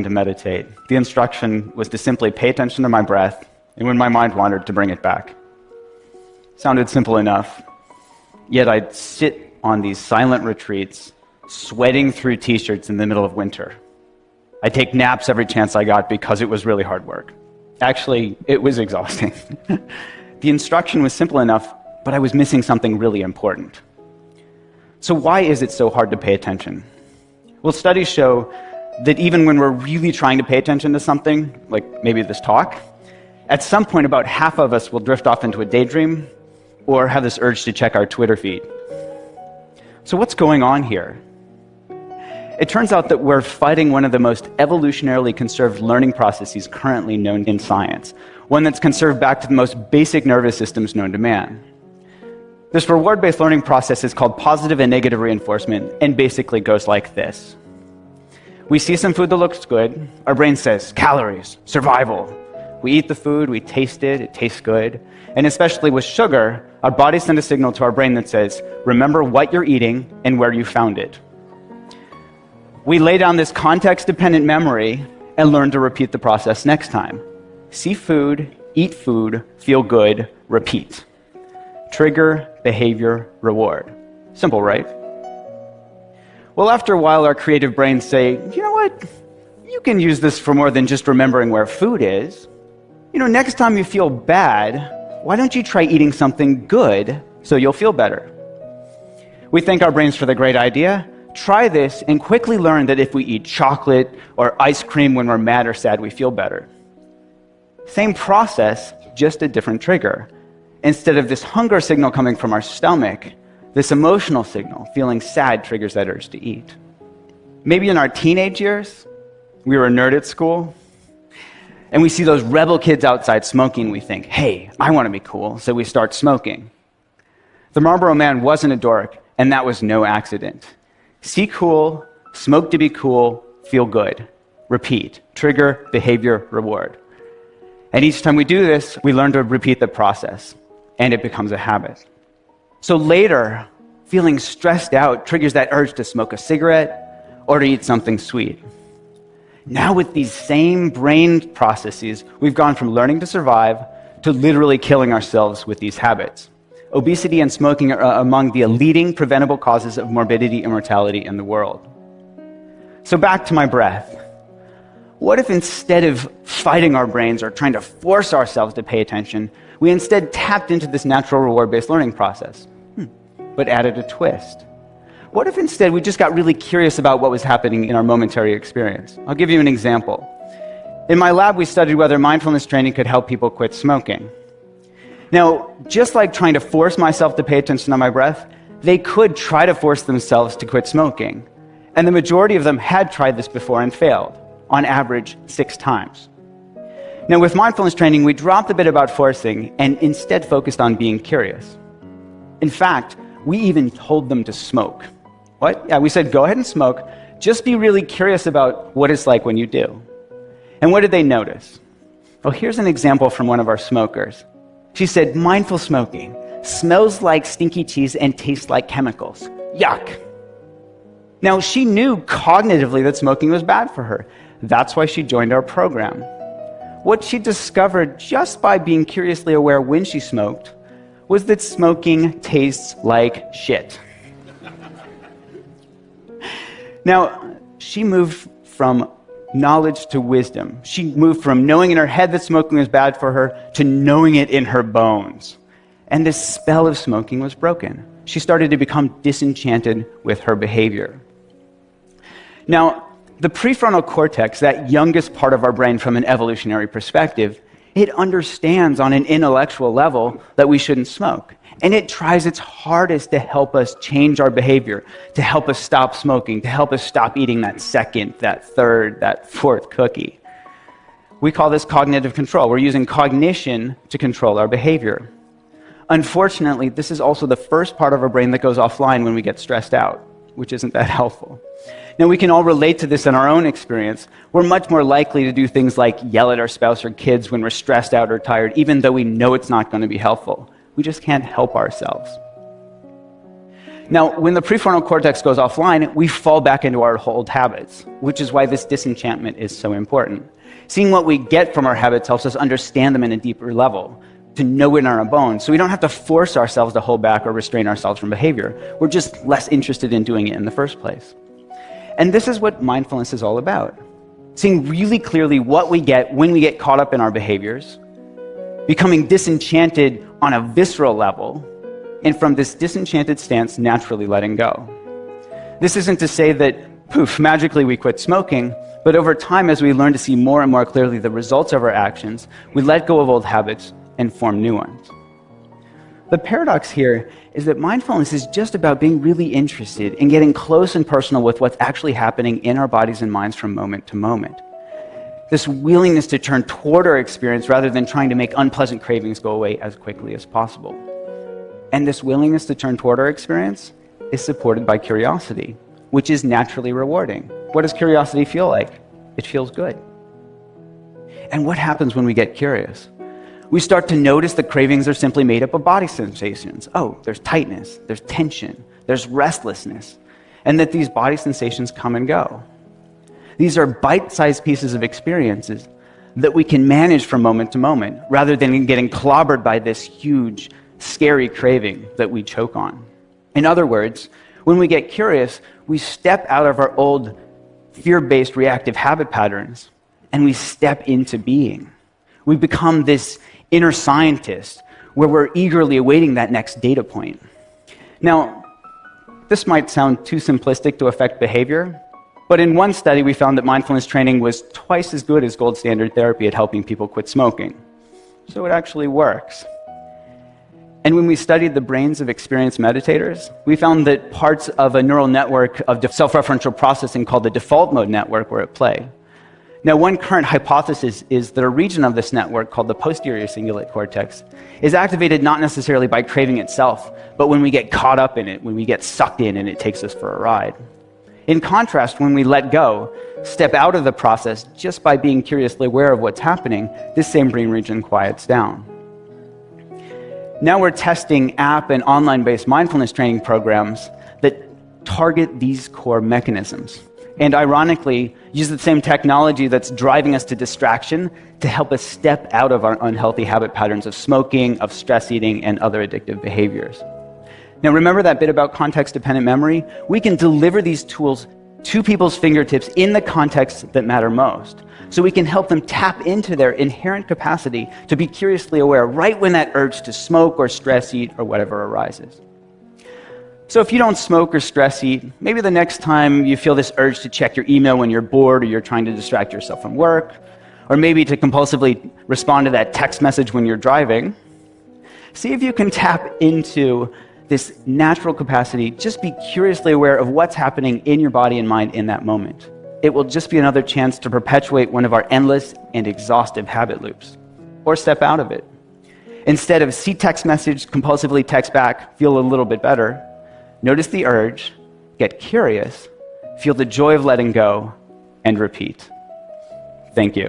to meditate. The instruction was to simply pay attention to my breath, and when my mind wandered, to bring it back. Sounded simple enough, yet I'd sit on these silent retreats, sweating through t-shirts in the middle of winter. I'd take naps every chance I got because it was really hard work. Actually, it was exhausting. The instruction was simple enough, but I was missing something really important. So why is it so hard to pay attention? Well, studies show that even when we're really trying to pay attention to something, like maybe this talk, at some point about half of us will drift off into a daydream or have this urge to check our Twitter feed. So what's going on here? It turns out that we're fighting one of the most evolutionarily conserved learning processes currently known in science, one that's conserved back to the most basic nervous systems known to man. This reward-based learning process is called positive and negative reinforcement, and basically goes like this. We see some food that looks good, our brain says, calories, survival. We eat the food, we taste it tastes good. And especially with sugar, our body sends a signal to our brain that says, remember what you're eating and where you found it. We lay down this context-dependent memory and learn to repeat the process next time. See food, eat food, feel good, repeat. Trigger, behavior, reward. Simple, right? Well, after a while, our creative brains say, you know what? You can use this for more than just remembering where food is. You know, next time you feel bad, why don't you try eating something good so you'll feel better? We thank our brains for the great idea. Try this and quickly learn that if we eat chocolate or ice cream when we're mad or sad, we feel better. Same process, just a different trigger. Instead of this hunger signal coming from our stomach, this emotional signal, feeling sad, triggers that urge to eat. Maybe in our teenage years, we were a nerd at school, and we see those rebel kids outside smoking, we think, hey, I want to be cool, so we start smoking. The Marlboro Man wasn't a dork, and that was no accident. See cool, smoke to be cool, feel good. Repeat. Trigger, behavior, reward. And each time we do this, we learn to repeat the process, and it becomes a habit. So later, feeling stressed out triggers that urge to smoke a cigarette or to eat something sweet. Now with these same brain processes, we've gone from learning to survive to literally killing ourselves with these habits. Obesity and smoking are among the leading preventable causes of morbidity and mortality in the world. So back to my breath. What if instead of fighting our brains or trying to force ourselves to pay attention, we instead tapped into this natural reward-based learning process, but added a twist? What if instead we just got really curious about what was happening in our momentary experience? I'll give you an example. In my lab, we studied whether mindfulness training could help people quit smoking. Now, just like trying to force myself to pay attention to my breath, they could try to force themselves to quit smoking. And the majority of them had tried this before and failed, on average 6 times. Now, with mindfulness training, we dropped a bit about forcing and instead focused on being curious. In fact, we even told them to smoke. What? Yeah, we said, go ahead and smoke. Just be really curious about what it's like when you do. And what did they notice? Well, here's an example from one of our smokers. She said, mindful smoking smells like stinky cheese and tastes like chemicals. Yuck. Now, she knew cognitively that smoking was bad for her. That's why she joined our program. What she discovered just by being curiously aware when she smoked was that smoking tastes like shit. Now, she moved from knowledge to wisdom. She moved from knowing in her head that smoking was bad for her to knowing it in her bones. And this spell of smoking was broken. She started to become disenchanted with her behavior. Now, the prefrontal cortex, that youngest part of our brain from an evolutionary perspective, it understands on an intellectual level that we shouldn't smoke. And it tries its hardest to help us change our behavior, to help us stop smoking, to help us stop eating that second, that third, that fourth cookie. We call this cognitive control. We're using cognition to control our behavior. Unfortunately, this is also the first part of our brain that goes offline when we get stressed out, which isn't that helpful. Now, we can all relate to this in our own experience. We're much more likely to do things like yell at our spouse or kids when we're stressed out or tired, even though we know it's not going to be helpful. We just can't help ourselves. Now, when the prefrontal cortex goes offline, we fall back into our old habits, which is why this disenchantment is so important. Seeing what we get from our habits helps us understand them in a deeper level, to know it in our bones, so we don't have to force ourselves to hold back or restrain ourselves from behavior. We're just less interested in doing it in the first place. And this is what mindfulness is all about. Seeing really clearly what we get when we get caught up in our behaviors, becoming disenchanted on a visceral level, and from this disenchanted stance, naturally letting go. This isn't to say that, poof, magically we quit smoking, but over time, as we learn to see more and more clearly the results of our actions, we let go of old habits and form new ones. The paradox here is that mindfulness is just about being really interested in getting close and personal with what's actually happening in our bodies and minds from moment to moment. This willingness to turn toward our experience rather than trying to make unpleasant cravings go away as quickly as possible. And this willingness to turn toward our experience is supported by curiosity, which is naturally rewarding. What does curiosity feel like? It feels good. And what happens when we get curious? We start to notice the cravings are simply made up of body sensations. Oh, there's tightness, there's tension, there's restlessness, and that these body sensations come and go. These are bite-sized pieces of experiences that we can manage from moment to moment, rather than getting clobbered by this huge, scary craving that we choke on. In other words, when we get curious, we step out of our old fear-based reactive habit patterns, and we step into being. We become this inner scientist, where we're eagerly awaiting that next data point. Now, this might sound too simplistic to affect behavior, but in one study we found that mindfulness training was twice as good as gold standard therapy at helping people quit smoking. So it actually works. And when we studied the brains of experienced meditators, we found that parts of a neural network of self-referential processing called the default mode network were at play. Now, one current hypothesis is that a region of this network called the posterior cingulate cortex is activated not necessarily by craving itself, but when we get caught up in it, when we get sucked in and it takes us for a ride. In contrast, when we let go, step out of the process just by being curiously aware of what's happening, this same brain region quiets down. Now we're testing app and online-based mindfulness training programs that target these core mechanisms, and ironically, use the same technology that's driving us to distraction to help us step out of our unhealthy habit patterns of smoking, of stress eating, and other addictive behaviors. Now, remember that bit about context-dependent memory? We can deliver these tools to people's fingertips in the contexts that matter most, so we can help them tap into their inherent capacity to be curiously aware right when that urge to smoke or stress eat or whatever arises. So if you don't smoke or stress eat, maybe the next time you feel this urge to check your email when you're bored or you're trying to distract yourself from work, or maybe to compulsively respond to that text message when you're driving, see if you can tap into this natural capacity. Just be curiously aware of what's happening in your body and mind in that moment. It will just be another chance to perpetuate one of our endless and exhaustive habit loops, or step out of it. Instead of see text message, compulsively text back, feel a little bit better, notice the urge, get curious, feel the joy of letting go, and repeat. Thank you.